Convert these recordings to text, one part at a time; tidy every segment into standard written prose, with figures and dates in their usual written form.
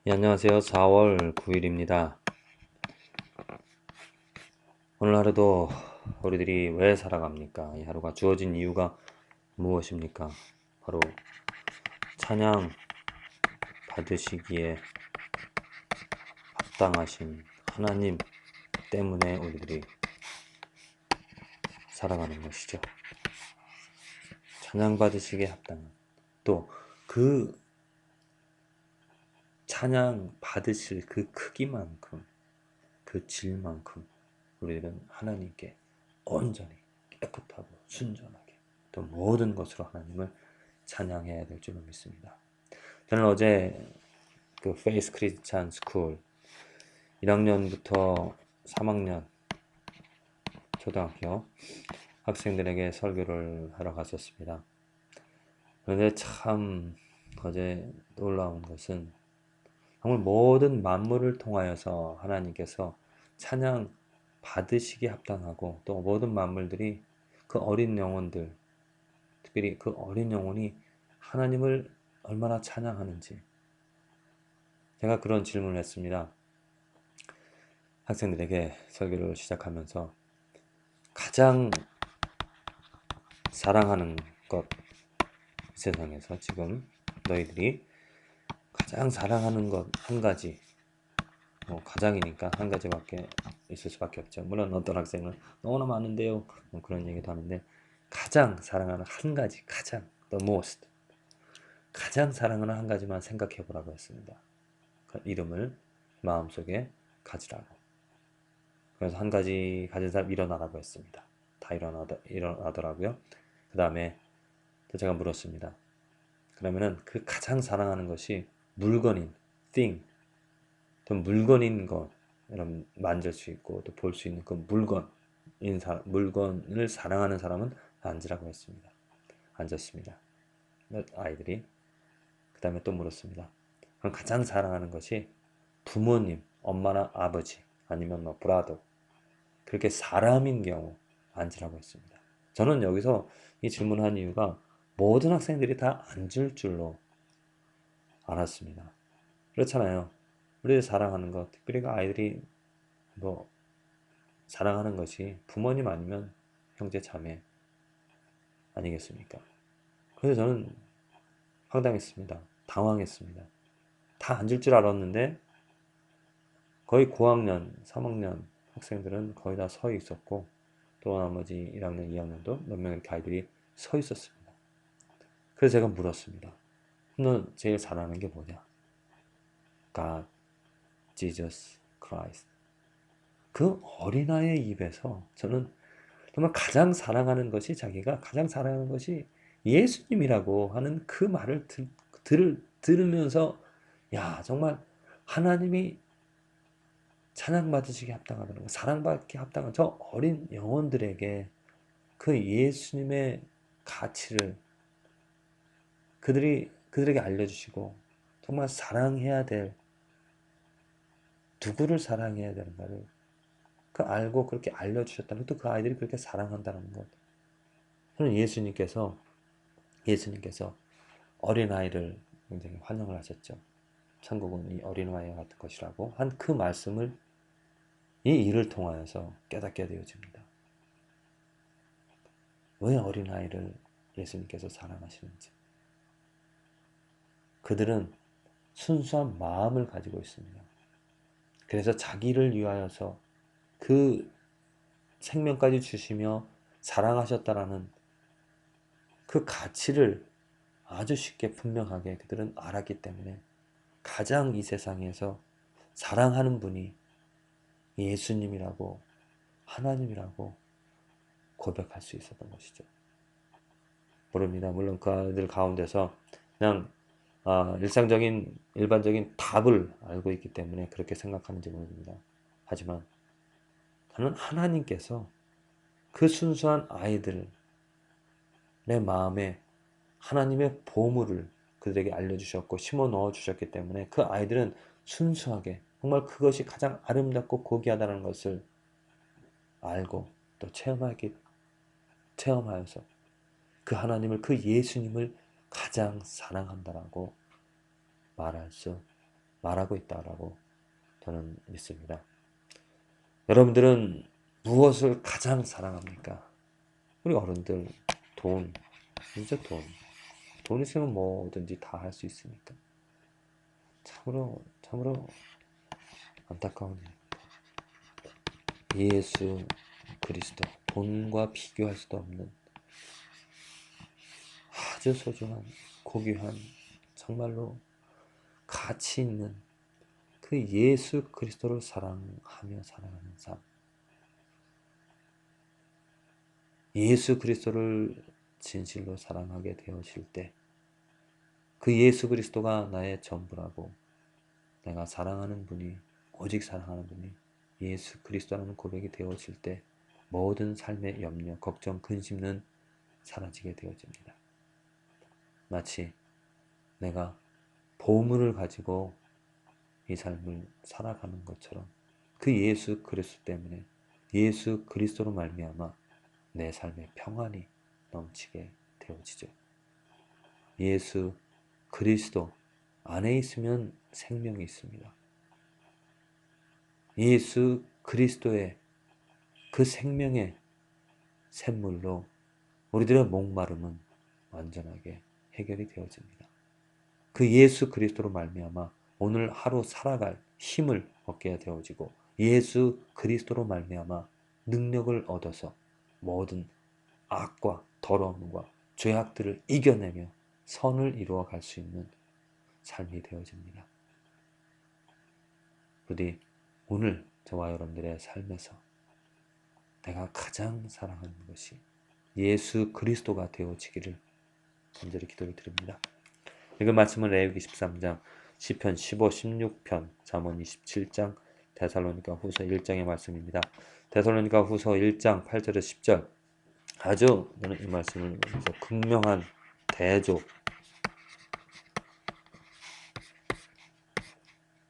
예, 안녕하세요. 4월 9일입니다. 오늘 하루도 우리들이 왜 살아갑니까? 이 하루가 주어진 이유가 무엇입니까? 바로 찬양 받으시기에 합당하신 하나님 때문에 우리들이 살아가는 것이죠. 찬양 받으시기에 합당한 또 그 찬양 받으실 그 크기만큼 그 질만큼 우리들은 하나님께 온전히 깨끗하고 순전하게 또 모든 것으로 하나님을 찬양해야 될 줄로 믿습니다. 저는 어제 그 페이스 크리스찬 스쿨 1학년부터 3학년 초등학교 학생들에게 설교를 하러 갔었습니다. 그런데 참 어제 놀라운 것은 정말 모든 만물을 통하여서 하나님께서 찬양 받으시기 합당하고 또 모든 만물들이 그 어린 영혼들 특별히 그 어린 영혼이 하나님을 얼마나 찬양하는지 제가 그런 질문을 했습니다. 학생들에게 설교를 시작하면서 가장 사랑하는 것 세상에서 지금 너희들이 가장 사랑하는 것 한 가지 가장이니까 한 가지밖에 있을 수밖에 없죠. 물론 어떤 학생은 너무나 많은데요 그런 얘기도 하는데 가장 사랑하는 한 가지 가장 the most 가장 사랑하는 한 가지만 생각해 보라고 했습니다. 그 이름을 마음속에 가지라고. 그래서 한 가지 가진 사람 일어나라고 했습니다. 다 일어나더라고요. 그 다음에 또 제가 물었습니다. 그러면은 그 가장 사랑하는 것이 물건인 thing, 또 물건인 것, 여러분 만질 수 있고 또 볼 수 있는 그 물건을 사랑하는 사람은 앉으라고 했습니다. 앉았습니다. 아이들이 그 다음에 또 물었습니다. 그럼 가장 사랑하는 것이 부모님, 엄마나 아버지 아니면 뭐 브라더 그렇게 사람인 경우 앉으라고 했습니다. 저는 여기서 이 질문한 이유가 모든 학생들이 다 앉을 줄로 알았습니다. 그렇잖아요. 우리를 사랑하는 것, 특별히 그 아이들이 뭐 사랑하는 것이 부모님 아니면 형제 자매 아니겠습니까? 그래서 저는 황당했습니다. 당황했습니다. 다 앉을 줄 알았는데 거의 고학년, 3학년 학생들은 거의 다 서 있었고 또 나머지 1학년, 2학년도 몇 명 이렇게 아이들이 서 있었습니다. 그래서 제가 물었습니다. 너 제일 잘하는 게 뭐냐? God, Jesus Christ. 그 어린아이의 입에서 저는 정말 가장 사랑하는 것이 자기가 가장 사랑하는 것이 예수님이라고 하는 그 말을 들으면서 야 정말 하나님이 찬양받으시기 합당하다는 거 사랑받기 합당한 저 어린 영혼들에게 그 예수님의 가치를 그들에게 알려주시고 정말 사랑해야 될 누구를 사랑해야 되는가를 그 알고 그렇게 알려주셨다는 또 그 아이들이 그렇게 사랑한다는 것. 저는 예수님께서 어린아이를 굉장히 환영을 하셨죠. 천국은 이 어린아이와 같은 것이라고 한 그 말씀을 이 일을 통하여서 깨닫게 되어집니다. 왜 어린아이를 예수님께서 사랑하시는지. 그들은 순수한 마음을 가지고 있습니다. 그래서 자기를 위하여서 그 생명까지 주시며 사랑하셨다라는 그 가치를 아주 쉽게 분명하게 그들은 알았기 때문에 가장 이 세상에서 사랑하는 분이 예수님이라고 하나님이라고 고백할 수 있었던 것이죠. 모릅니다. 물론 그들 가운데서 그냥 일반적인 답을 알고 있기 때문에 그렇게 생각하는지 모릅니다. 하지만 저는 하나님께서 그 순수한 아이들의 마음에 하나님의 보물을 그들에게 알려주셨고 심어 넣어 주셨기 때문에 그 아이들은 순수하게 정말 그것이 가장 아름답고 고귀하다는 것을 알고 또 체험하여서 그 하나님을 그 예수님을 가장 사랑한다라고 말할 수 말하고 있다라고 저는 믿습니다. 여러분들은 무엇을 가장 사랑합니까? 우리 어른들 돈, 진짜 돈. 돈 있으면 뭐든지 다 할 수 있으니까. 참으로 안타까운 일. 예수 그리스도, 돈과 비교할 수도 없는 아주 소중한, 고귀한, 정말로 가치 있는 그 예수 그리스도를 사랑하며 살아가는 삶. 예수 그리스도를 진실로 사랑하게 되어질 때, 그 예수 그리스도가 나의 전부라고, 내가 사랑하는 분이, 오직 사랑하는 분이 예수 그리스도라는 고백이 되어질 때, 모든 삶의 염려, 걱정, 근심은 사라지게 되어집니다. 마치 내가 보물을 가지고 이 삶을 살아가는 것처럼, 그 예수 그리스도 때문에, 예수 그리스도로 말미암아 내 삶에 평안이 넘치게 되어지죠. 예수 그리스도 안에 있으면 생명이 있습니다. 예수 그리스도의 그 생명의 샘물로 우리들의 목마름은 완전하게 해결이 되어집니다. 그 예수 그리스도로 말미암아 오늘 하루 살아갈 힘을 얻게 되어지고, 예수 그리스도로 말미암아 능력을 얻어서 모든 악과 더러움과 죄악들을 이겨내며 선을 이루어 갈 수 있는 삶이 되어집니다. 부디 오늘 저와 여러분들의 삶에서 내가 가장 사랑하는 것이 예수 그리스도가 되어지기를 간절히 기도를 드립니다. 읽은 말씀은 레위기 13장, 시편 15, 16편, 잠언 27장, 데살로니가 후서 1장의 말씀입니다. 데살로니가 후서 1장 8절에서 10절, 아주 저는 이 말씀을 보면서 극명한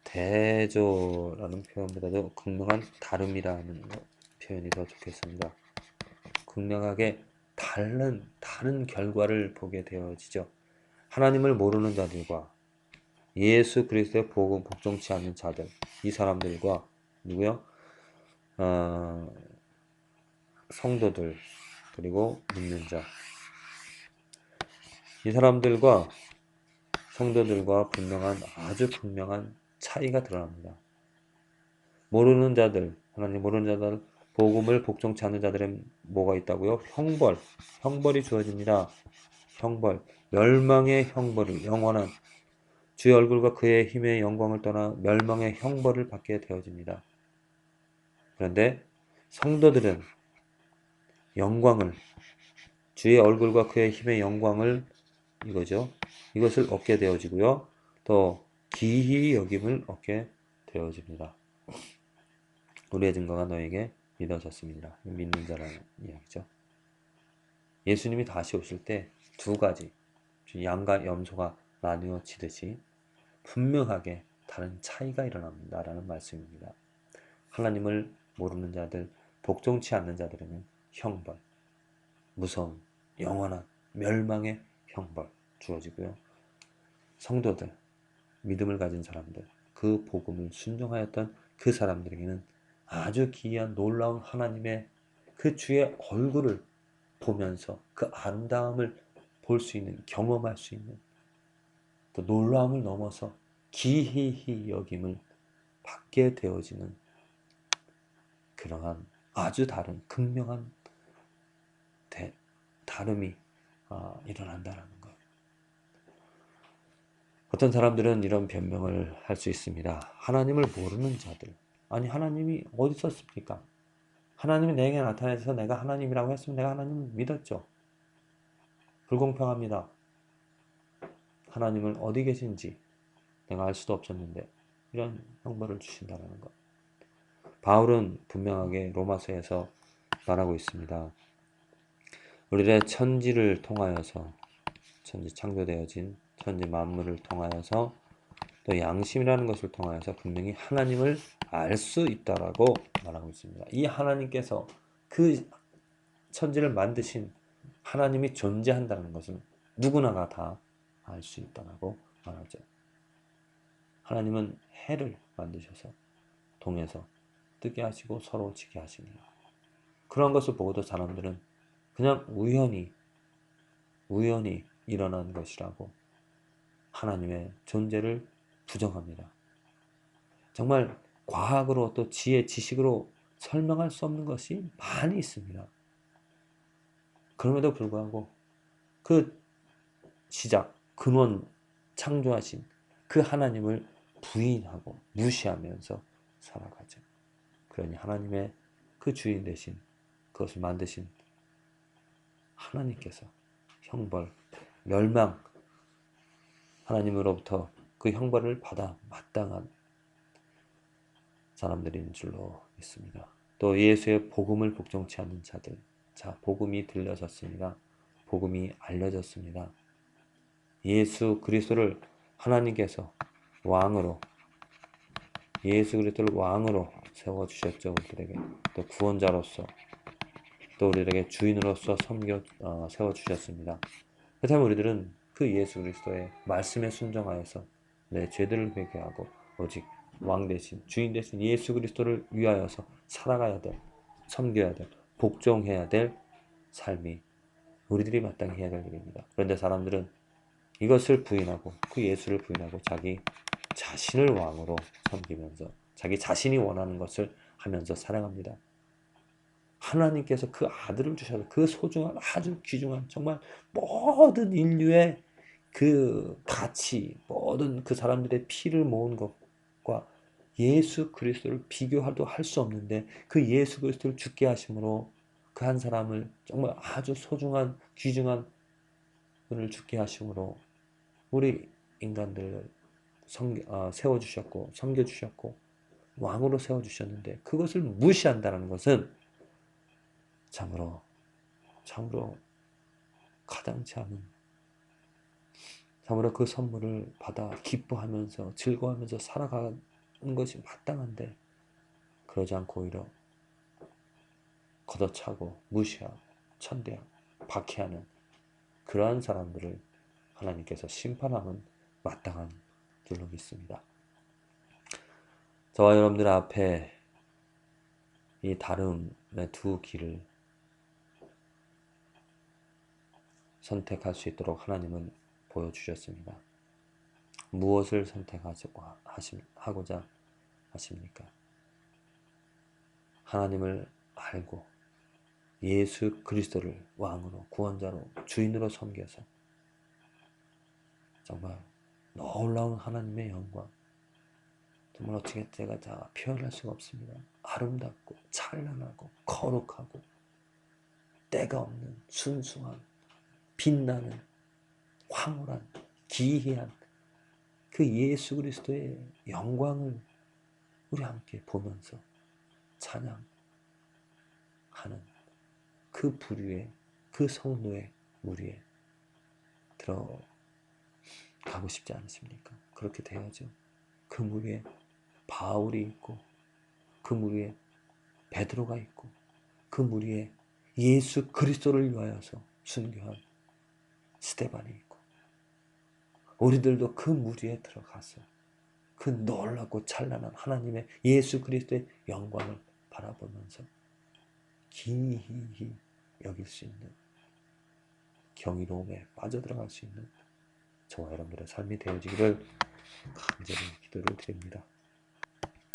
대조라는 표현보다도 극명한 다름이라는 표현이 더 좋겠습니다. 극명하게 다른 결과를 보게 되어지죠. 하나님을 모르는 자들과 예수 그리스도의 복음 복종치 않는 자들, 이 사람들과 누구요? 성도들, 그리고 믿는 자, 이 사람들과 성도들과 아주 분명한 차이가 드러납니다. 모르는 자들, 하나님 모르는 자들, 복음을 복종치 않는 자들은 뭐가 있다고요? 형벌이 주어집니다. 형벌, 멸망의 형벌을, 영원한 주의 얼굴과 그의 힘의 영광을 떠나 멸망의 형벌을 받게 되어집니다. 그런데 성도들은 주의 얼굴과 그의 힘의 영광을, 이것을 얻게 되어지고요. 또 기히 여김을 얻게 되어집니다. 우리의 증거가 너에게 믿어졌습니다. 믿는 자라는 이야기죠. 예수님이 다시 오실 때 두 가지, 양과 염소가 나누어지듯이 분명하게 다른 차이가 일어납니다라는 말씀입니다. 하나님을 모르는 자들, 복종치 않는 자들에는 형벌, 무서운 영원한 멸망의 형벌 주어지고요. 성도들, 믿음을 가진 사람들, 그 복음을 순종하였던 그 사람들에게는 아주 기이한 놀라운 하나님의 그 주의 얼굴을 보면서 그 아름다움을 볼 수 있는, 경험할 수 있는, 또 놀라움을 넘어서 기이히 여김을 받게 되어지는 그러한 아주 다른 극명한 다름이 일어난다는 것. 어떤 사람들은 이런 변명을 할 수 있습니다. 하나님을 모르는 자들. 아니, 하나님이 어디 있었습니까? 하나님이 내게 나타나서 내가 하나님이라고 했으면 내가 하나님을 믿었죠. 불공평합니다. 하나님은 어디 계신지 내가 알 수도 없었는데 이런 형벌을 주신다는 것. 바울은 분명하게 로마서에서 말하고 있습니다. 우리의 천지를 통하여서, 천지 창조되어진 천지 만물을 통하여서, 또 양심이라는 것을 통하여서 분명히 하나님을 알 수 있다라고 말하고 있습니다. 이 하나님께서 그 천지를 만드신 하나님이 존재한다는 것은 누구나가 다 알 수 있다라고 말하죠. 하나님은 해를 만드셔서 동에서 뜨게 하시고 서로 지게 하시니 그런 것을 보고도 사람들은 그냥 우연히 일어난 것이라고 하나님의 존재를 부정합니다. 정말 과학으로 또 지식으로 설명할 수 없는 것이 많이 있습니다. 그럼에도 불구하고 그 시작, 근원, 창조하신 그 하나님을 부인하고 무시하면서 살아가죠. 그러니 하나님의 그 주인 되신 그것을 만드신 하나님께서 형벌, 멸망, 하나님으로부터 그 형벌을 받아 마땅한 사람들인 줄로 믿습니다. 또 예수의 복음을 복종치 않는 자들, 자, 복음이 들려졌습니다. 복음이 알려졌습니다. 예수 그리스도를 하나님께서 왕으로, 예수 그리스도를 왕으로 세워주셨죠. 우리들에게 또 구원자로서, 또 우리들에게 주인으로서 세워주셨습니다. 그렇다면 우리들은 그 예수 그리스도의 말씀에 순종하여서 내 죄들을 회개하고 오직 왕 대신, 주인 대신 예수 그리스도를 위하여서 살아가야 될, 섬겨야 될, 복종해야 될 삶이 우리들이 마땅히 해야 될 일입니다. 그런데 사람들은 이것을 부인하고 그 예수를 부인하고 자기 자신을 왕으로 섬기면서 자기 자신이 원하는 것을 하면서 살아갑니다. 하나님께서 그 아들을 주셔서 그 소중한 아주 귀중한 정말 모든 인류의 그 가치, 모든 그 사람들의 피를 모은 것과 예수 그리스도를 비교도 할 수 없는데 그 예수 그리스도를 죽게 하심으로 그 한 사람을 정말 아주 소중한 귀중한 분을 죽게 하심으로 우리 인간들을 세워주셨고 섬겨주셨고 왕으로 세워주셨는데 그것을 무시한다는 것은 참으로 가당치 않은, 참으로 그 선물을 받아 기뻐하면서 즐거워하면서 살아가는 것이 마땅한데 그러지 않고 오히려 걷어차고 무시하고 천대하고 박해하는 그러한 사람들을 하나님께서 심판하는 마땅한 줄로 믿습니다. 저와 여러분들 앞에 이 다름의 두 길을 선택할 수 있도록 하나님은 보여주셨습니다. 무엇을 선택하고자 하십니까? 하나님을 알고 예수 그리스도를 왕으로, 구원자로, 주인으로 섬겨서 정말 놀라운 하나님의 영광, 정말 어떻게 제가 다 표현할 수가 없습니다. 아름답고 찬란하고 거룩하고 때가 없는 순수한 빛나는 황홀한 기이한 그 예수 그리스도의 영광을 우리 함께 보면서 찬양하는 그 부류의, 그 성도의 무리에 들어가고 싶지 않으십니까? 그렇게 돼야죠. 그 무리에 바울이 있고 그 무리에 베드로가 있고 그 무리에 예수 그리스도를 위하여서 순교한 스데반이 있고 우리들도 그 무리에 들어가서 그 놀랍고 찬란한 하나님의 예수 그리스도의 영광을 바라보면서 기이히 여길 수 있는 경이로움에 빠져들어갈 수 있는 저와 여러분들의 삶이 되어지기를 간절히 기도를 드립니다.